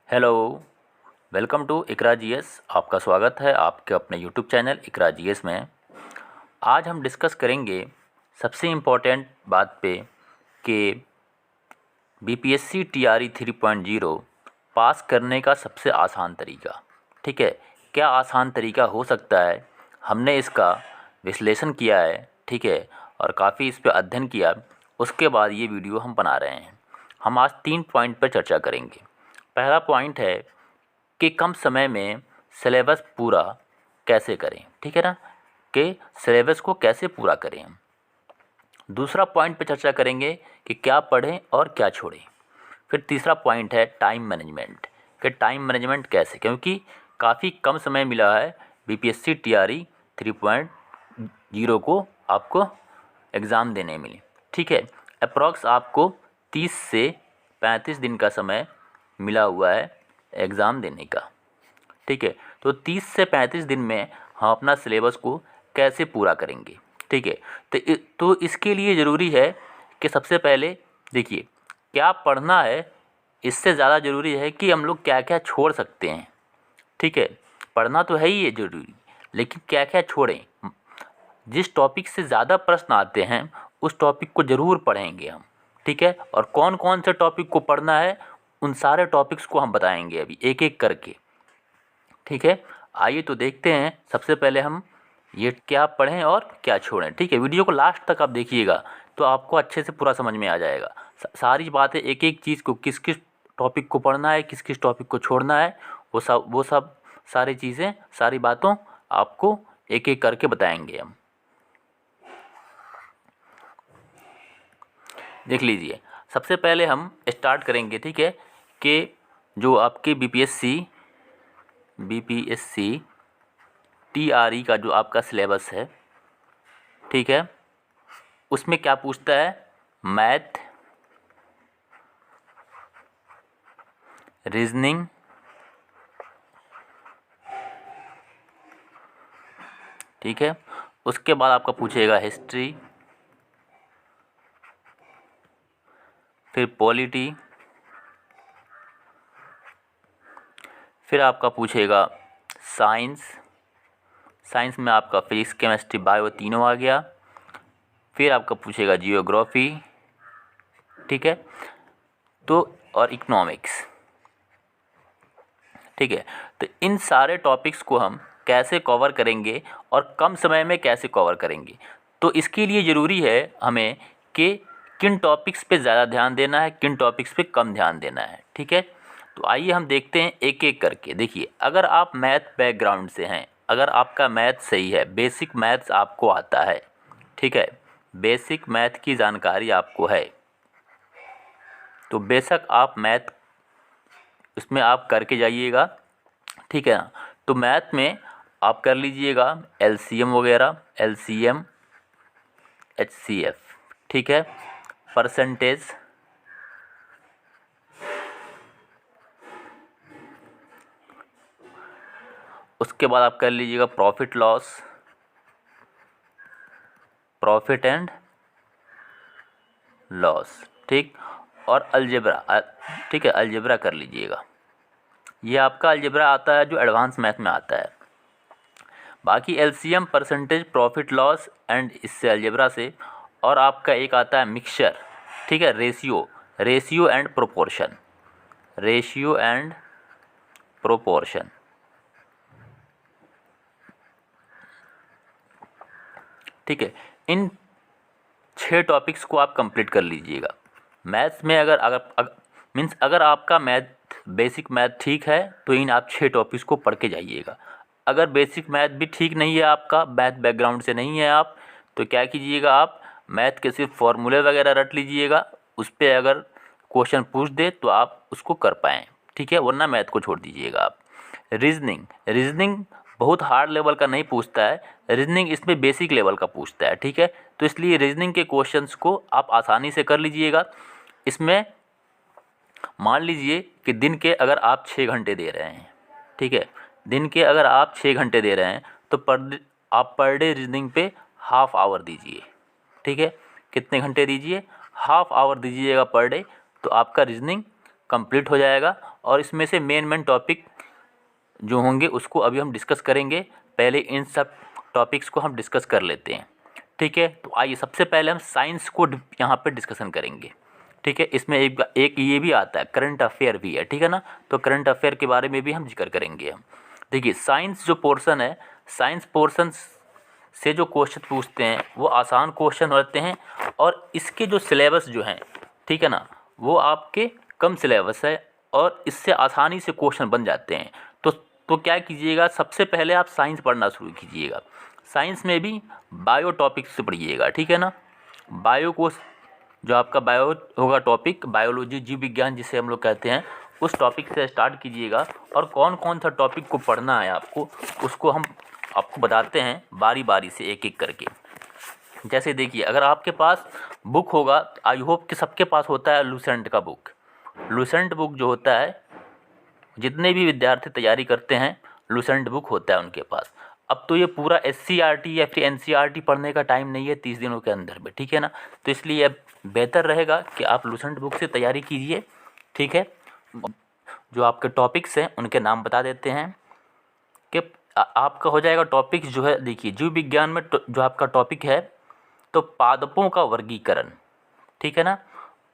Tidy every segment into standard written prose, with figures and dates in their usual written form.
Hello, welcome to Iqra GS. आपका स्वागत है आपके अपने यूट्यूब चैनल इकरा जीएस में। आज हम डिस्कस करेंगे सबसे इम्पोर्टेंट बात पे कि बीपीएससी टीआरई 3.0 पास करने का सबसे आसान तरीका। ठीक है, क्या आसान तरीका हो सकता है? हमने इसका विश्लेषण किया है, ठीक है, और काफ़ी इस पर अध्ययन किया। उसके बाद ये वीडियो हम बना रहे हैं। हम आज 3 पॉइंट पर चर्चा करेंगे। पहला पॉइंट है कि कम समय में सिलेबस पूरा कैसे करें। ठीक है ना, कि सिलेबस को कैसे पूरा करें हम। दूसरा पॉइंट पे चर्चा करेंगे कि क्या पढ़ें और क्या छोड़ें। फिर तीसरा पॉइंट है टाइम मैनेजमेंट, कि टाइम मैनेजमेंट कैसे, क्योंकि काफ़ी कम समय मिला है बीपीएससी टीआरई 3.0 को आपको एग्ज़ाम देने मिले। ठीक है, अप्रॉक्स आपको 30 से 35 दिन का समय मिला हुआ है एग्ज़ाम देने का। ठीक है, तो 30 से 35 दिन में हम अपना सिलेबस को कैसे पूरा करेंगे। ठीक है, तो इसके लिए ज़रूरी है कि सबसे पहले देखिए क्या पढ़ना है। इससे ज़्यादा ज़रूरी है कि हम लोग क्या क्या छोड़ सकते हैं। ठीक है, पढ़ना तो है ही है ज़रूरी, लेकिन क्या क्या छोड़ें। जिस टॉपिक से ज़्यादा प्रश्न आते हैं उस टॉपिक को ज़रूर पढ़ेंगे हम। ठीक है, और कौन कौन से टॉपिक को पढ़ना है उन सारे टॉपिक्स को हम बताएंगे अभी एक एक करके। ठीक है, आइए तो देखते हैं सबसे पहले हम ये क्या पढ़ें और क्या छोड़ें। ठीक है, वीडियो को लास्ट तक आप देखिएगा तो आपको अच्छे से पूरा समझ में आ जाएगा। सारी बातें एक एक चीज़ को किस किस टॉपिक को पढ़ना है, किस किस टॉपिक को छोड़ना है, वो सब सारी चीज़ें सारी बातों आपको एक एक करके बताएंगे हम। देख लीजिए, सबसे पहले हम स्टार्ट करेंगे। ठीक है, कि जो आपके बीपीएससी टीआरई का जो आपका सिलेबस है, ठीक है, उसमें क्या पूछता है? मैथ, रीजनिंग, ठीक है, उसके बाद आपका पूछेगा हिस्ट्री, फिर पॉलिटी, फिर आपका पूछेगा साइंस। साइंस में आपका फिजिक्स, केमिस्ट्री, बायो तीनों आ गया। फिर आपका पूछेगा जियोग्राफी, ठीक है, तो और इकोनॉमिक्स। ठीक है, तो इन सारे टॉपिक्स को हम कैसे कवर करेंगे और कम समय में कैसे कवर करेंगे, तो इसके लिए ज़रूरी है हमें कि किन टॉपिक्स पे ज़्यादा ध्यान देना है, किन टॉपिक्स पे कम ध्यान देना है। ठीक है, तो आइए हम देखते हैं एक एक करके। देखिए, अगर आप मैथ बैकग्राउंड से हैं, अगर आपका मैथ सही है, बेसिक मैथ्स आपको आता है, ठीक है, बेसिक मैथ की जानकारी आपको है, तो बेशक आप मैथ उसमें आप करके जाइएगा। ठीक है ना, तो मैथ में आप कर लीजिएगा एलसीएम वगैरह, एलसीएम, एचसीएफ, ठीक है, परसेंटेज, उसके बाद आप कर लीजिएगा profit loss, profit and loss, ठीक, और अलजेब्रा, ठीक है, अलजेब्रा कर लीजिएगा। ये आपका अलजेब्रा आता है जो एडवांस मैथ में आता है। बाकी LCM, percentage, profit loss and इससे अलजेब्रा से, और आपका एक आता है मिक्सचर, ठीक है, ratio and proportion, ratio and proportion. ठीक है, इन 6 टॉपिक्स को आप कंप्लीट कर लीजिएगा। मैथ्स में अगर अगर मीन्स अगर आपका मैथ बेसिक मैथ ठीक है तो इन आप 6 टॉपिक्स को पढ़ के जाइएगा। अगर बेसिक मैथ भी ठीक नहीं है, आपका मैथ बैकग्राउंड से नहीं है आप, तो क्या कीजिएगा, आप मैथ के सिर्फ फॉर्मूले वगैरह रट लीजिएगा। उस पर अगर क्वेश्चन पूछ दे तो आप उसको कर पाएँ, ठीक है, वरना मैथ को छोड़ दीजिएगा आप। रीजनिंग बहुत हार्ड लेवल का नहीं पूछता है, रीजनिंग इसमें बेसिक लेवल का पूछता है। ठीक है, तो इसलिए रीजनिंग के क्वेश्चंस को आप आसानी से कर लीजिएगा। इसमें मान लीजिए कि दिन के अगर आप 6 घंटे दे रहे हैं, ठीक है, दिन के अगर आप 6 घंटे दे रहे हैं तो आप पर डे रीजनिंग पे हाफ आवर दीजिए। ठीक है, कितने घंटे दीजिए? हाफ आवर दीजिएगा पर डे, तो आपका रीजनिंग कंप्लीट हो जाएगा। और इसमें से मेन टॉपिक जो होंगे उसको अभी हम डिस्कस करेंगे। पहले इन सब टॉपिक्स को हम डिस्कस कर लेते हैं, ठीक है। तो आइए सबसे पहले हम साइंस को यहाँ पे डिस्कशन करेंगे, ठीक है। इसमें एक ये भी आता है, करंट अफेयर भी है, ठीक है ना। तो करंट अफेयर के बारे में भी हम जिक्र करेंगे। हम देखिए साइंस जो पोर्शन है, साइंस पोर्शन से जो क्वेश्चन पूछते हैं वो आसान क्वेश्चन होते हैं, और इसके जो सिलेबस जो हैं, ठीक है ना, वो आपके कम सिलेबस है और इससे आसानी से क्वेश्चन बन जाते हैं। तो क्या कीजिएगा, सबसे पहले आप साइंस पढ़ना शुरू कीजिएगा। साइंस में भी बायो टॉपिक से पढ़िएगा, ठीक है ना। बायो को जो आपका बायो होगा टॉपिक, बायोलॉजी, जीव विज्ञान जिसे हम लोग कहते हैं, उस टॉपिक से स्टार्ट कीजिएगा। और कौन कौन सा टॉपिक को पढ़ना है आपको, उसको हम आपको बताते हैं बारी बारी से एक एक करके। जैसे देखिए, अगर आपके पास बुक होगा, आई होप कि सबके पास होता है लूसेंट का बुक। लूसेंट बुक जो होता है, जितने भी विद्यार्थी तैयारी करते हैं लूसेंट बुक होता है उनके पास। अब तो ये पूरा SCERT या फिर NCERT पढ़ने का टाइम नहीं है 30 दिनों के अंदर में, ठीक है ना। तो इसलिए अब बेहतर रहेगा कि आप लूसेंट बुक से तैयारी कीजिए, ठीक है। जो आपके टॉपिक्स हैं उनके नाम बता देते हैं कि आपका हो जाएगा टॉपिक्स जो है। देखिए जीव विज्ञान में जो आपका टॉपिक है तो पादपों का वर्गीकरण, ठीक है ना।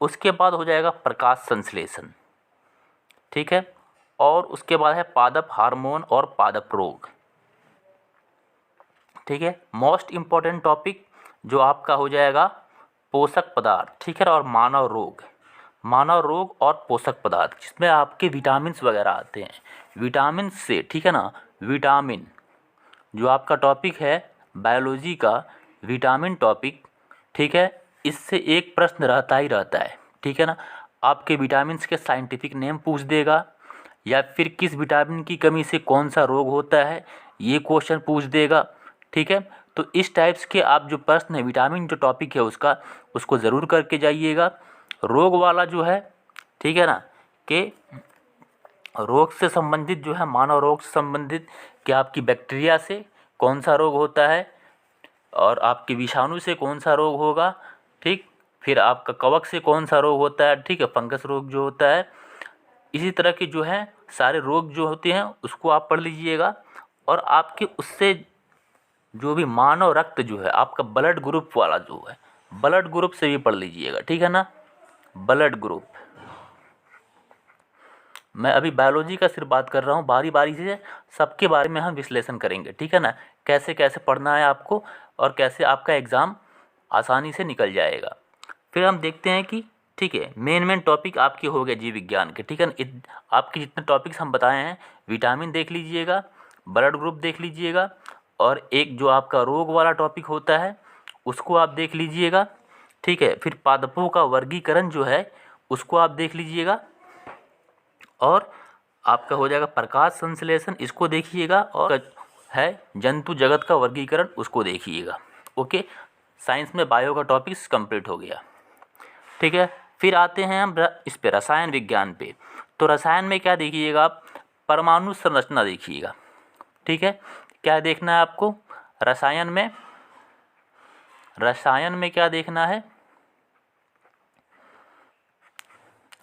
उसके बाद हो जाएगा प्रकाश संश्लेषण, ठीक है। और उसके बाद है पादप हार्मोन और पादप रोग, ठीक है। मोस्ट इम्पॉर्टेंट टॉपिक जो आपका हो जाएगा पोषक पदार्थ, ठीक है, और मानव रोग और पोषक पदार्थ, जिसमें आपके विटामिन्स वगैरह आते हैं। विटामिन से, ठीक है ना, विटामिन जो आपका टॉपिक है बायोलॉजी का विटामिन टॉपिक, ठीक है। इससे एक प्रश्न रहता ही रहता है, ठीक है ना। आपके विटामिन्स के साइंटिफिक नेम पूछ देगा, या फिर किस विटामिन की कमी से कौन सा रोग होता है ये क्वेश्चन पूछ देगा, ठीक है। तो इस टाइप्स के आप जो प्रश्न है, विटामिन जो टॉपिक है उसको ज़रूर करके जाइएगा। रोग वाला जो है, ठीक है ना, कि रोग से संबंधित जो है, मानव रोग से संबंधित कि आपकी बैक्टीरिया से कौन सा रोग होता है और आपके विषाणु से कौन सा रोग होगा, ठीक। फिर आपका कवक से कौन सा रोग होता है, ठीक है, फंगस रोग जो होता है। इसी तरह के जो है सारे रोग जो होते हैं उसको आप पढ़ लीजिएगा। और आपके उससे जो भी मानव रक्त जो है, आपका ब्लड ग्रुप वाला जो है, ब्लड ग्रुप से भी पढ़ लीजिएगा, ठीक है ना। ब्लड ग्रुप, मैं अभी बायोलॉजी का सिर्फ बात कर रहा हूँ, बारी बारी से सबके बारे में हम विश्लेषण करेंगे, ठीक है ना। कैसे कैसे पढ़ना है आपको और कैसे आपका एग्ज़ाम आसानी से निकल जाएगा। फिर हम देखते हैं कि, ठीक है, मेन टॉपिक आपके हो गए जीव विज्ञान के, ठीक है ना। आपके जितने टॉपिक्स हम बताए हैं, विटामिन देख लीजिएगा, ब्लड ग्रुप देख लीजिएगा, और एक जो आपका रोग वाला टॉपिक होता है उसको आप देख लीजिएगा, ठीक है। फिर पादपों का वर्गीकरण जो है उसको आप देख लीजिएगा, और आपका हो जाएगा प्रकाश संश्लेषण, इसको देखिएगा, और है जंतु जगत का वर्गीकरण, उसको देखिएगा। ओके, साइंस में बायो का टॉपिक्स कंप्लीट हो गया, ठीक है। फिर आते हैं हम इस पे रसायन विज्ञान पे। तो रसायन में क्या देखिएगा आप, परमाणु संरचना देखिएगा, ठीक है। क्या देखना है आपको रसायन में क्या देखना है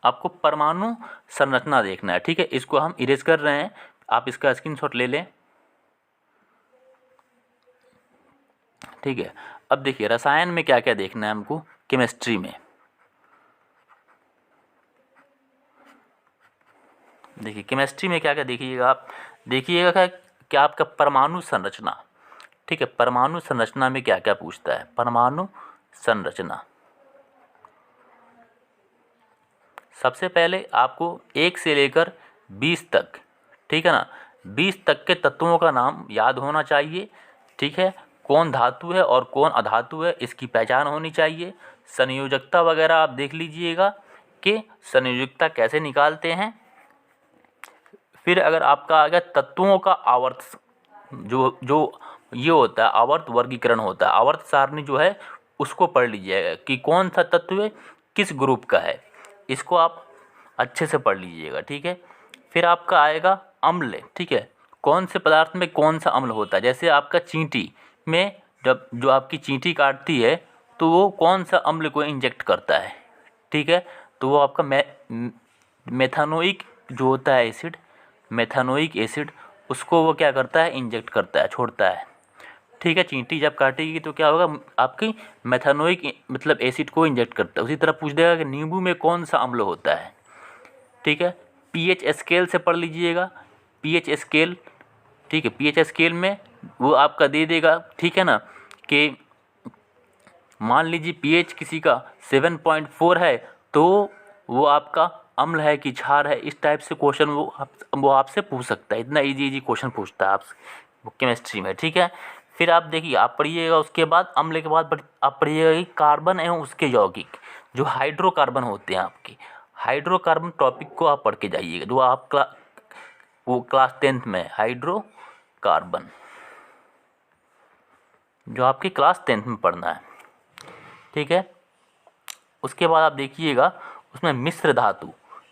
आपको, परमाणु संरचना देखना है, ठीक है। इसको हम इरेज कर रहे हैं, आप इसका स्क्रीनशॉट ले लें, ठीक है। अब देखिए रसायन में क्या क्या देखना है हमको, केमिस्ट्री में देखिए, केमिस्ट्री में क्या क्या देखिएगा आप, देखिएगा क्या आपका परमाणु संरचना, ठीक है। परमाणु संरचना में क्या क्या पूछता है, परमाणु संरचना। सबसे पहले आपको 1 से लेकर 20 तक, ठीक है ना, 20 तक के तत्वों का नाम याद होना चाहिए, ठीक है। कौन धातु है और कौन अधातु है इसकी पहचान होनी चाहिए। संयोजकता वगैरह आप देख लीजिएगा कि संयोजकता कैसे निकालते हैं। फिर अगर आपका आ गया तत्वों का आवर्त, जो ये होता है आवर्त वर्गीकरण होता है, आवर्त सारणी जो है उसको पढ़ लीजिएगा कि कौन सा तत्व किस ग्रुप का है, इसको आप अच्छे से पढ़ लीजिएगा, ठीक है। फिर आपका आएगा अम्ल, ठीक है, कौन से पदार्थ में कौन सा अम्ल होता है। जैसे आपका चींटी में जब जो आपकी चींटी काटती है तो वो कौन सा अम्ल को इंजेक्ट करता है, ठीक है। तो वो आपका मेथानोइक जो होता है एसिड, मेथानोइक एसिड, उसको वो क्या करता है, इंजेक्ट करता है, छोड़ता है। ठीक है, चींटी जब काटेगी तो क्या होगा, आपकी मेथानोइक मतलब एसिड को इंजेक्ट करता है। उसी तरह पूछ देगा कि नींबू में कौन सा अम्ल होता है। ठीक है, पीएच स्केल से पढ़ लीजिएगा, पीएच स्केल। ठीक है, पीएच स्केल में वो आपका दे देगा, ठीक है ना, कि मान लीजिए पीएच किसी का 7.4 है तो वो आपका अम्ल है कि क्षार है। इस टाइप से क्वेश्चन वो आपसे पूछ सकता है। इतना इजी क्वेश्चन पूछता है आपसे केमिस्ट्री में। ठीक है, फिर आप देखिए, आप पढ़िएगा उसके बाद अम्ल के बाद आप पढ़िएगा कि कार्बन एवं उसके यौगिक, जो हाइड्रोकार्बन होते हैं आपके, हाइड्रोकार्बन टॉपिक को आप पढ़ के जाइएगा, जो आप वो क्लास 10th में हाइड्रोकार्बन, जो आपकी क्लास 10th में पढ़ना है। ठीक है, उसके बाद आप देखिएगा उसमें मिश्र धातु,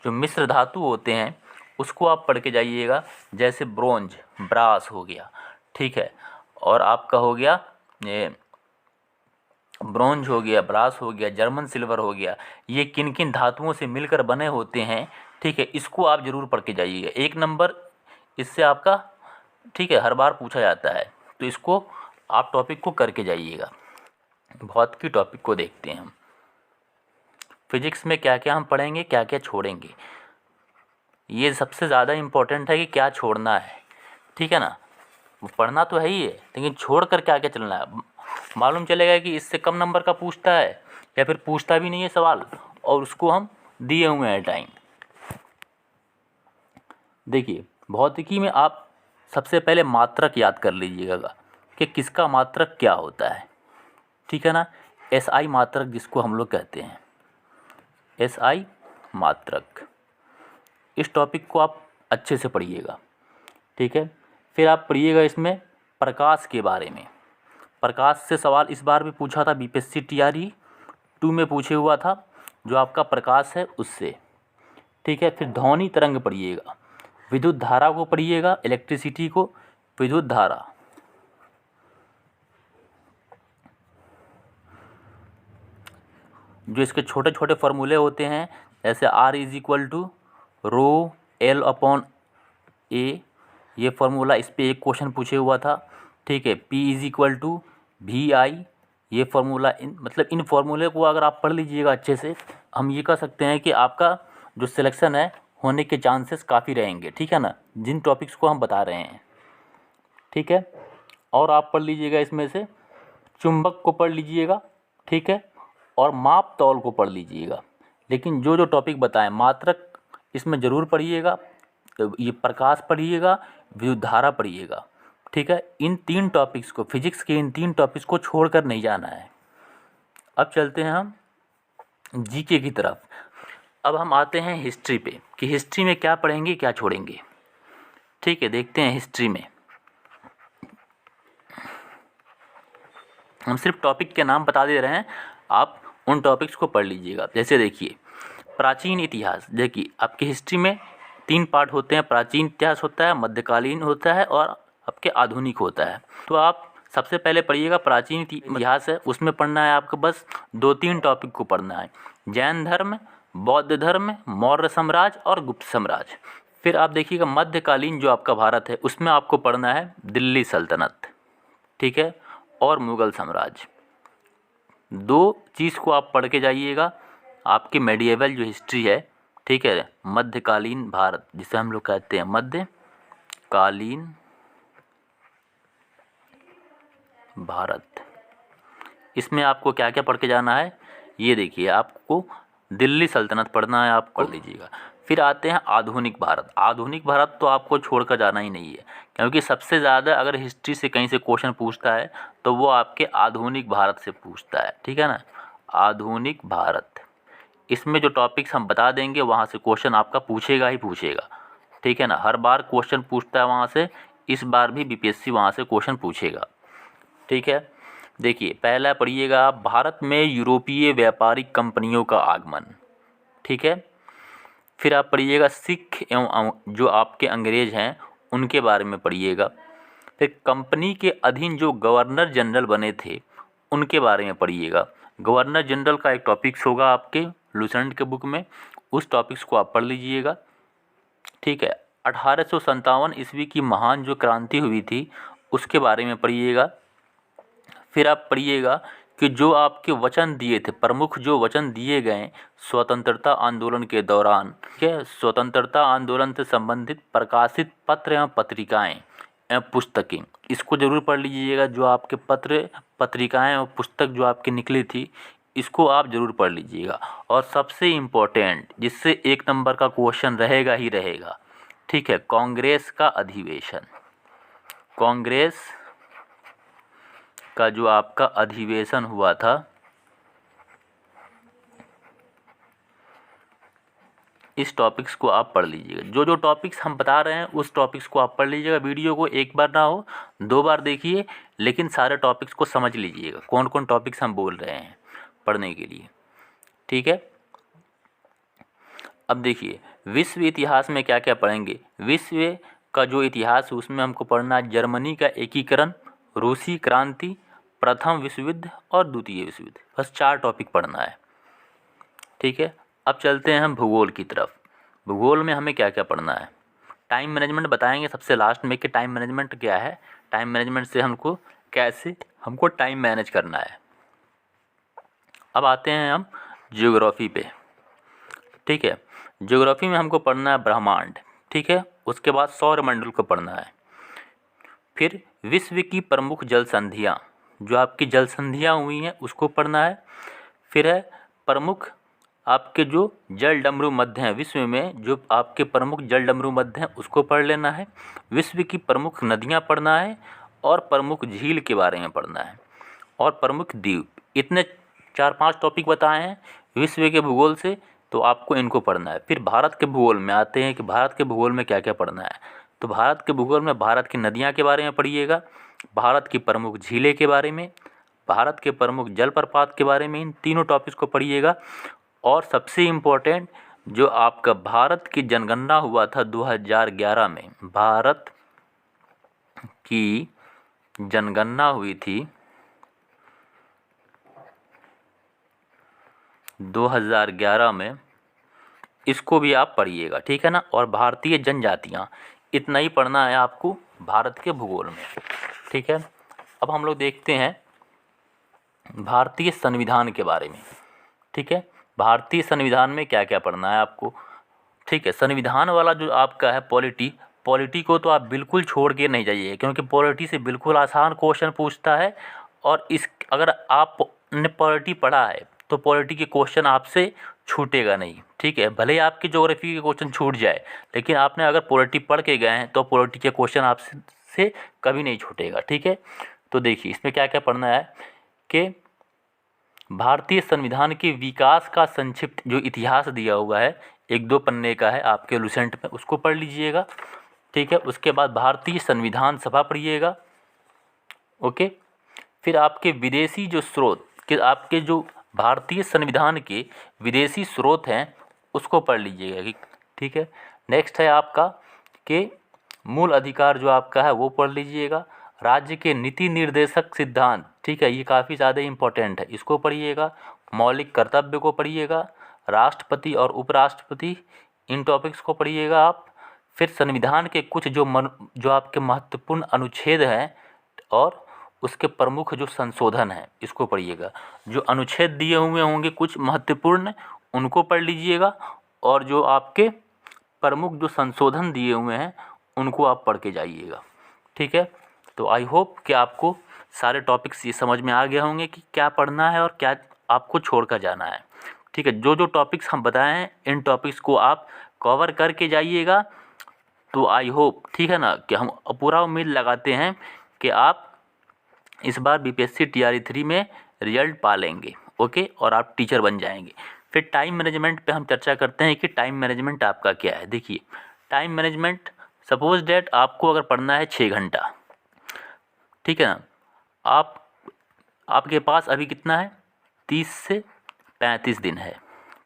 जो मिश्र धातु होते हैं उसको आप पढ़ के जाइएगा, जैसे ब्रोंज, ब्रास हो गया। ठीक है, और आपका हो गया ये ब्रोंज हो गया, ब्रास हो गया, जर्मन सिल्वर हो गया, ये किन किन धातुओं से मिलकर बने होते हैं। ठीक है, इसको आप ज़रूर पढ़ के जाइएगा, 1 नंबर इससे आपका, ठीक है, हर बार पूछा जाता है। तो इसको आप टॉपिक को करके जाइएगा। भौतिकी टॉपिक को देखते हैं हम। फिजिक्स में क्या क्या हम पढ़ेंगे, क्या क्या छोड़ेंगे, ये सबसे ज़्यादा इम्पोर्टेंट है कि क्या छोड़ना है। ठीक है ना, वो पढ़ना तो है ही है, लेकिन छोड़ कर क्या क्या चलना है। मालूम चलेगा कि इससे कम नंबर का पूछता है या फिर पूछता भी नहीं है सवाल, और उसको हम दिए हुए हैं टाइम। देखिए, भौतिकी में आप सबसे पहले मात्रक याद कर लीजिएगा कि किसका मात्रक क्या होता है। ठीक है ना, एसआई मात्रक जिसको हम लोग कहते हैं, एसआई मात्रक। इस टॉपिक को आप अच्छे से पढ़िएगा। ठीक है, फिर आप पढ़िएगा इसमें प्रकाश के बारे में। प्रकाश से सवाल इस बार भी पूछा था, बीपीएससी टीआरई 2 में पूछे हुआ था, जो आपका प्रकाश है उससे। ठीक है, फिर ध्वनि तरंग पढ़िएगा, विद्युत धारा को पढ़िएगा, इलेक्ट्रिसिटी को, विद्युत धारा। जो इसके छोटे छोटे फार्मूले होते हैं, जैसे R=ρL/A, ये फार्मूला, इस पर एक क्वेश्चन पूछे हुआ था। ठीक है, P=VI, ये फार्मूला, मतलब इन फार्मूले को अगर आप पढ़ लीजिएगा अच्छे से, हम ये कह सकते हैं कि आपका जो सिलेक्शन है होने के चांसेस काफ़ी रहेंगे। ठीक है ना, जिन टॉपिक्स को हम बता रहे हैं। ठीक है, और आप पढ़ लीजिएगा इसमें से चुंबक को पढ़ लीजिएगा। ठीक है, और माप तौल को पढ़ लीजिएगा। लेकिन जो जो टॉपिक बताएं, मात्रक इसमें ज़रूर पढ़िएगा, तो ये प्रकाश पढ़िएगा, विद्युत धारा पढ़िएगा। ठीक है, इन 3 टॉपिक्स को, फिजिक्स के इन 3 टॉपिक्स को छोड़कर नहीं जाना है। अब चलते हैं हम जीके की तरफ। अब हम आते हैं हिस्ट्री पे, कि हिस्ट्री में क्या पढ़ेंगे, क्या छोड़ेंगे। ठीक है, देखते हैं हिस्ट्री में। हम सिर्फ टॉपिक के नाम बता दे रहे हैं, आप उन टॉपिक्स को पढ़ लीजिएगा। जैसे देखिए, प्राचीन इतिहास। देखिए, आपकी हिस्ट्री में 3 पार्ट होते हैं, प्राचीन इतिहास होता है, मध्यकालीन होता है, और आपके आधुनिक होता है। तो आप सबसे पहले पढ़िएगा प्राचीन इतिहास है, उसमें पढ़ना है आपको बस 2-3 टॉपिक को पढ़ना है, जैन धर्म, बौद्ध धर्म, मौर्य साम्राज्य और गुप्त साम्राज्य। फिर आप देखिएगा मध्यकालीन जो आपका भारत है, उसमें आपको पढ़ना है दिल्ली सल्तनत। ठीक है, और मुग़ल साम्राज्य। 2 चीज़ को आप पढ़ के जाइएगा। आपकी मेडिएवल जो हिस्ट्री है, ठीक है, मध्यकालीन भारत जिसे हम लोग कहते हैं मध्यकालीन भारत, इसमें आपको क्या क्या पढ़ के जाना है, ये देखिए, आपको दिल्ली सल्तनत पढ़ना है, आप पढ़ लीजिएगा। फिर आते हैं आधुनिक भारत। आधुनिक भारत तो आपको छोड़कर जाना ही नहीं है, क्योंकि सबसे ज़्यादा अगर हिस्ट्री से कहीं से क्वेश्चन पूछता है तो वो आपके आधुनिक भारत से पूछता है। ठीक है ना, आधुनिक भारत, इसमें जो टॉपिक्स हम बता देंगे वहाँ से क्वेश्चन आपका पूछेगा ही पूछेगा। ठीक है ना, हर बार क्वेश्चन पूछता है वहाँ से, इस बार भी बीपीएससी वहाँ से क्वेश्चन पूछेगा। ठीक है, देखिए, पहला पढ़िएगा, भारत में यूरोपीय व्यापारिक कंपनियों का आगमन। ठीक है, फिर आप पढ़िएगा सिख एवं जो आपके अंग्रेज हैं उनके बारे में पढ़िएगा। फिर कंपनी के अधीन जो गवर्नर जनरल बने थे उनके बारे में पढ़िएगा। गवर्नर जनरल का एक टॉपिक्स होगा आपके लूसेंट के बुक में, उस टॉपिक्स को आप पढ़ लीजिएगा। ठीक है, 1857 ईस्वी की महान जो क्रांति हुई थी उसके बारे में पढ़िएगा। फिर आप पढ़िएगा कि जो आपके वचन दिए थे, प्रमुख जो वचन दिए गए स्वतंत्रता आंदोलन के दौरान, ठीक है, स्वतंत्रता आंदोलन से संबंधित प्रकाशित पत्र एवं पत्रिकाएं एवं पुस्तकें, इसको जरूर पढ़ लीजिएगा। जो आपके पत्र पत्रिकाएं और पुस्तक जो आपकी निकली थी, इसको आप जरूर पढ़ लीजिएगा। और सबसे इम्पोर्टेंट, जिससे 1 नंबर का क्वेश्चन रहेगा ही रहेगा, ठीक है, कांग्रेस का अधिवेशन, कांग्रेस का जो आपका अधिवेशन हुआ था, इस टॉपिक्स को आप पढ़ लीजिएगा। जो जो टॉपिक्स हम बता रहे हैं उस टॉपिक्स को आप पढ़ लीजिएगा। वीडियो को एक बार ना हो 2 बार देखिए, लेकिन सारे टॉपिक्स को समझ लीजिएगा, कौन कौन टॉपिक्स हम बोल रहे हैं पढ़ने के लिए। ठीक है, अब देखिए विश्व इतिहास में क्या क्या पढ़ेंगे। विश्व का जो इतिहास है उसमें हमको पढ़ना है जर्मनी का एकीकरण, रूसी क्रांति, प्रथम विश्व युद्ध और द्वितीय विश्व युद्ध। बस 4 टॉपिक पढ़ना है। ठीक है, अब चलते हैं हम भूगोल की तरफ। भूगोल में हमें क्या क्या पढ़ना है। टाइम मैनेजमेंट बताएंगे सबसे लास्ट में कि टाइम मैनेजमेंट क्या है, टाइम मैनेजमेंट से कैसे हमको टाइम मैनेज करना है। अब आते हैं हम ज्योग्राफी पे। ठीक है, ज्योग्राफी में हमको पढ़ना है ब्रह्मांड। ठीक है, उसके बाद सौरमंडल को पढ़ना है। फिर विश्व की प्रमुख जल संधियाँ, जो आपकी जल संधियाँ हुई हैं उसको पढ़ना है। फिर है प्रमुख आपके जो जल डमरू मध्य हैं, विश्व में जो आपके प्रमुख जल डमरू मध्य हैं उसको पढ़ लेना है। विश्व की प्रमुख नदियाँ पढ़ना है और प्रमुख झील के बारे में पढ़ना है और प्रमुख द्वीप। इतने 4-5 टॉपिक बताए हैं विश्व के भूगोल से, तो आपको इनको पढ़ना है। फिर भारत के भूगोल में आते हैं कि भारत के भूगोल में क्या क्या पढ़ना है। तो भारत के भूगोल में भारत की नदियाँ के बारे में पढ़िएगा, भारत की प्रमुख झीलें के बारे में, भारत के प्रमुख जलप्रपात के बारे में, इन तीनों टॉपिक्स को पढ़िएगा। और सबसे इम्पोर्टेंट, जो आपका भारत की जनगणना हुआ था 2011 में, भारत की जनगणना हुई थी 2011 में, इसको भी आप पढ़िएगा। ठीक है ना, और भारतीय जनजातियाँ, इतना ही पढ़ना है आपको भारत के भूगोल में। ठीक है, अब हम लोग देखते हैं भारतीय संविधान के बारे में। ठीक है, भारतीय संविधान में क्या क्या पढ़ना है आपको। ठीक है, संविधान वाला जो आपका है पॉलिटी को तो आप बिल्कुल छोड़ के नहीं जाइए, क्योंकि पॉलिटी से बिल्कुल आसान क्वेश्चन पूछता है। और अगर आपने पॉलिटी पढ़ा है तो पॉलिटी के क्वेश्चन आपसे छूटेगा नहीं। ठीक है, भले ही आपकी ज्योग्राफी के क्वेश्चन छूट जाए, लेकिन आपने अगर पॉलिटी पढ़ के गए हैं तो पॉलिटी के क्वेश्चन आपसे कभी नहीं छूटेगा। ठीक है, तो देखिए इसमें क्या क्या पढ़ना है कि भारतीय संविधान के विकास का संक्षिप्त जो इतिहास दिया हुआ है, 1-2 पन्ने का है आपके लूसेंट में, उसको पढ़ लीजिएगा। ठीक है, उसके बाद भारतीय संविधान सभा पढ़िएगा। ओके, फिर आपके विदेशी जो स्रोत कि आपके जो भारतीय संविधान के विदेशी स्रोत हैं उसको पढ़ लीजिएगा। ठीक है, नेक्स्ट है आपका कि मूल अधिकार जो आपका है वो पढ़ लीजिएगा। राज्य के नीति निर्देशक सिद्धांत, ठीक है, ये काफ़ी ज़्यादा इम्पोर्टेंट है, इसको पढ़िएगा। मौलिक कर्तव्य को पढ़िएगा, राष्ट्रपति और उपराष्ट्रपति, इन टॉपिक्स को पढ़िएगा आप। फिर संविधान के कुछ जो आपके महत्वपूर्ण अनुच्छेद हैं और उसके प्रमुख जो संशोधन हैं इसको पढ़िएगा। जो अनुच्छेद दिए हुए होंगे कुछ महत्वपूर्ण, उनको पढ़ लीजिएगा, और जो आपके प्रमुख जो संशोधन दिए हुए हैं उनको आप पढ़ के जाइएगा। ठीक है, तो आई होप कि आपको सारे टॉपिक्स ये समझ में आ गए होंगे कि क्या पढ़ना है और क्या आपको छोड़ कर जाना है। ठीक है, जो जो टॉपिक्स हम बताए हैं इन टॉपिक्स को आप कवर करके जाइएगा। तो आई होप, ठीक है ना, कि हम पूरा उम्मीद लगाते हैं कि आप इस बार बीपीएससी टीआरई 3 में रिजल्ट पा लेंगे। ओके, और आप टीचर बन जाएंगे। फिर टाइम मैनेजमेंट पे हम चर्चा करते हैं कि टाइम मैनेजमेंट आपका क्या है। देखिए टाइम मैनेजमेंट, सपोज डेट आपको अगर पढ़ना है 6 घंटा, ठीक है ना, आपके पास अभी कितना है, 30 से 35 दिन है।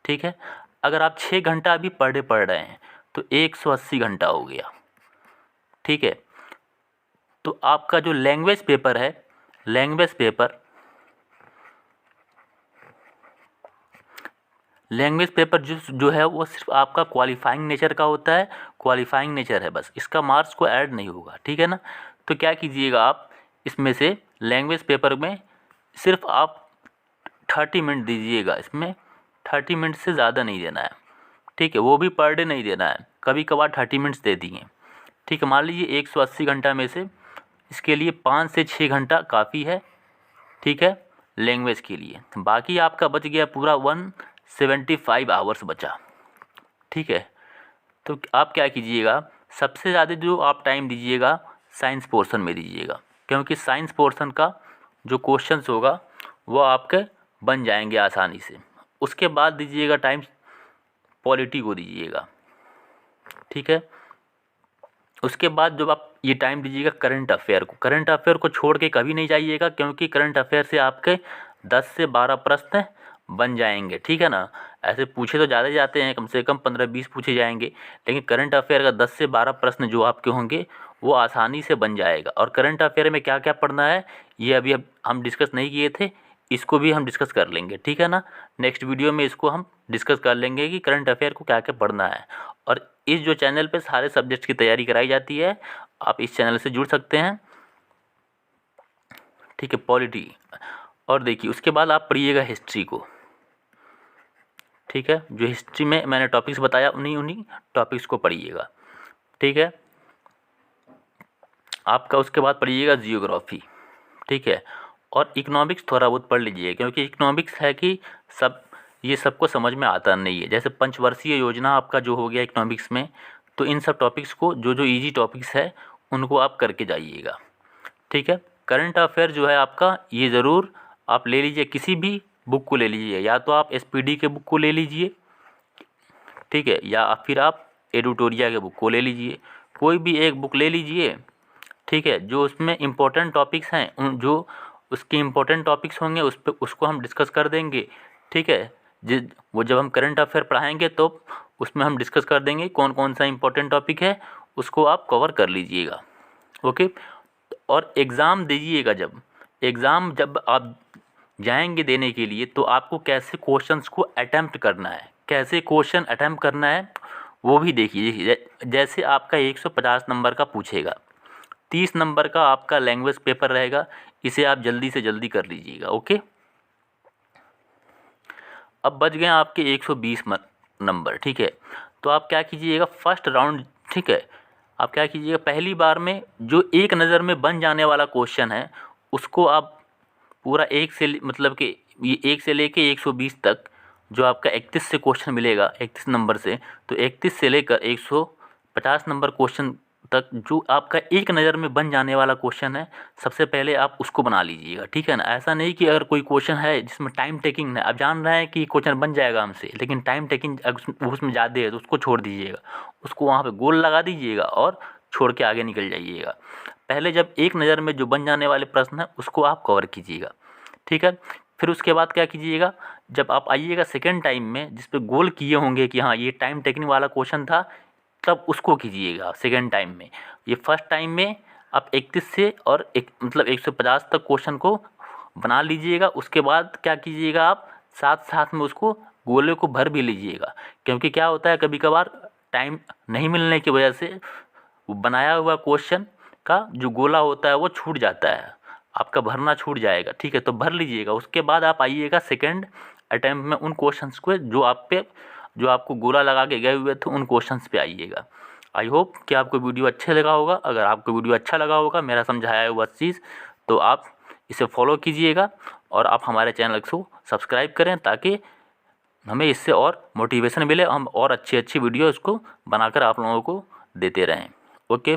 ठीक है, अगर आप 6 घंटा अभी पर डे पढ़ रहे हैं तो 180 घंटा हो गया। ठीक है, तो आपका जो लैंग्वेज पेपर है, लैंग्वेज पेपर जो है वो सिर्फ आपका क्वालिफाइंग नेचर का होता है, क्वालिफाइंग नेचर है बस, इसका मार्क्स को ऐड नहीं होगा, ठीक है ना। तो क्या कीजिएगा आप इसमें से लैंग्वेज पेपर में सिर्फ आप 30 मिनट दीजिएगा, इसमें 30 मिनट से ज़्यादा नहीं देना है, ठीक है। वो भी पर डे नहीं देना है, कभी कभार 30 मिनट्स दे दिए, ठीक है। मान लीजिए 180 घंटा में से इसके लिए 5 से 6 घंटा काफ़ी है, ठीक है, लैंग्वेज के लिए। बाकी आपका बच गया पूरा 175 आवर्स बचा, ठीक है। तो आप क्या कीजिएगा, सबसे ज़्यादा जो आप टाइम दीजिएगा साइंस पोर्शन में दीजिएगा, क्योंकि साइंस पोर्शन का जो क्वेश्चंस होगा वो आपके बन जाएंगे आसानी से। उसके बाद दीजिएगा टाइम पॉलिटी को दीजिएगा, ठीक है। उसके बाद जब आप ये टाइम दीजिएगा करंट अफेयर को छोड़ के कभी नहीं जाइएगा, क्योंकि करंट अफेयर से आपके 10 से 12 प्रश्न बन जाएंगे, ठीक है ना। ऐसे पूछे तो ज़्यादा जाते हैं, कम से कम 15-20 पूछे जाएंगे, लेकिन करंट अफेयर का 10 से 12 प्रश्न जो आपके होंगे वो आसानी से बन जाएगा। और करंट अफेयर में क्या क्या पढ़ना है ये अभी हम डिस्कस नहीं किए थे, इसको भी हम डिस्कस कर लेंगे, ठीक है ना। नेक्स्ट वीडियो में इसको हम डिस्कस कर लेंगे कि करंट अफेयर को क्या क्या पढ़ना है। और इस जो चैनल पे सारे सब्जेक्ट्स की तैयारी कराई जाती है, आप इस चैनल से जुड़ सकते हैं, ठीक है, पॉलिटी। और देखिए उसके बाद आप पढ़िएगा हिस्ट्री को, ठीक है। जो हिस्ट्री में मैंने टॉपिक्स बताया उन्हीं टॉपिक्स को पढ़िएगा, ठीक है। आपका उसके बाद पढ़िएगा जियोग्राफी, ठीक है। और इकोनॉमिक्स थोड़ा बहुत पढ़ लीजिए, क्योंकि इकोनॉमिक्स है कि ये सबको समझ में आता नहीं है। जैसे पंचवर्षीय योजना आपका जो हो गया इकोनॉमिक्स में, तो इन सब टॉपिक्स को जो ईजी टॉपिक्स है उनको आप करके जाइएगा, ठीक है। करंट अफेयर जो है आपका ये ज़रूर आप ले लीजिए, किसी भी बुक को ले लीजिए, या तो आप SPD के बुक को ले लीजिए, ठीक है, या फिर आप एडिटोरिया के बुक को ले लीजिए, कोई भी एक बुक ले लीजिए, ठीक है। जो उसमें इम्पोर्टेंट टॉपिक्स हैं, जो उसके इम्पोर्टेंट टॉपिक्स होंगे उसको हम डिस्कस कर देंगे, ठीक है। वो जब हम करंट अफेयर पढ़ाएंगे तो उसमें हम डिस्कस कर देंगे कौन कौन सा इम्पोर्टेंट टॉपिक है, उसको आप कवर कर लीजिएगा, ओके। और एग्ज़ाम दीजिएगा, जब आप जाएंगे देने के लिए, तो आपको कैसे क्वेश्चंस को अटैम्प्ट करना है, कैसे क्वेश्चन अटैम्प्ट करना है वो भी देखिए। जैसे आपका 150 नंबर का पूछेगा, 30 नंबर का आपका लैंग्वेज पेपर रहेगा, इसे आप जल्दी से जल्दी कर लीजिएगा, ओके। अब बच गए आपके 120 नंबर, ठीक है। तो आप क्या कीजिएगा फर्स्ट राउंड, ठीक है, आप क्या कीजिएगा पहली बार में जो एक नज़र में बन जाने वाला क्वेश्चन है उसको आप पूरा एक से लेके 120 तक, जो आपका 31 से क्वेश्चन मिलेगा 31 नंबर से, तो 31 से लेकर 150 नंबर क्वेश्चन तक जो आपका एक नज़र में बन जाने वाला क्वेश्चन है, सबसे पहले आप उसको बना लीजिएगा, ठीक है ना। ऐसा नहीं कि अगर कोई क्वेश्चन है जिसमें टाइम टेकिंग है, आप जान रहे हैं कि क्वेश्चन बन जाएगा हमसे, लेकिन टाइम टेकिंग उसमें ज़्यादा है तो उसको छोड़ दीजिएगा, उसको वहाँ पे गोल लगा दीजिएगा और छोड़ के आगे निकल जाइएगा। पहले जब एक नज़र में जो बन जाने वाले प्रश्न हैं उसको आप कवर कीजिएगा, ठीक है। फिर उसके बाद क्या कीजिएगा, जब आप आइएगा सेकेंड टाइम में जिस पे गोल किए होंगे कि हाँ ये टाइम टेकिंग वाला क्वेश्चन था, तब उसको कीजिएगा सेकेंड टाइम में। ये फर्स्ट टाइम में आप 31 से और 150 तक क्वेश्चन को बना लीजिएगा। उसके बाद क्या कीजिएगा, आप साथ साथ में उसको गोले को भर भी लीजिएगा, क्योंकि क्या होता है कभी कभार टाइम नहीं मिलने की वजह से वो बनाया हुआ क्वेश्चन का जो गोला होता है वो छूट जाता है, आपका भरना छूट जाएगा, ठीक है। तो भर लीजिएगा। उसके बाद आप आइएगा सेकेंड अटैम्प्ट में उन क्वेश्चंस को जो आपको गोला लगा के गए हुए थे उन क्वेश्चंस पे आइएगा। आई होप कि आपको वीडियो अच्छा लगा होगा। अगर आपको वीडियो अच्छा लगा होगा मेरा समझाया हुआ चीज़, तो आप इसे फॉलो कीजिएगा और आप हमारे चैनल को सब्सक्राइब करें, ताकि हमें इससे और मोटिवेशन मिले, हम और अच्छी वीडियो इसको बनाकर आप लोगों को देते रहें, ओके।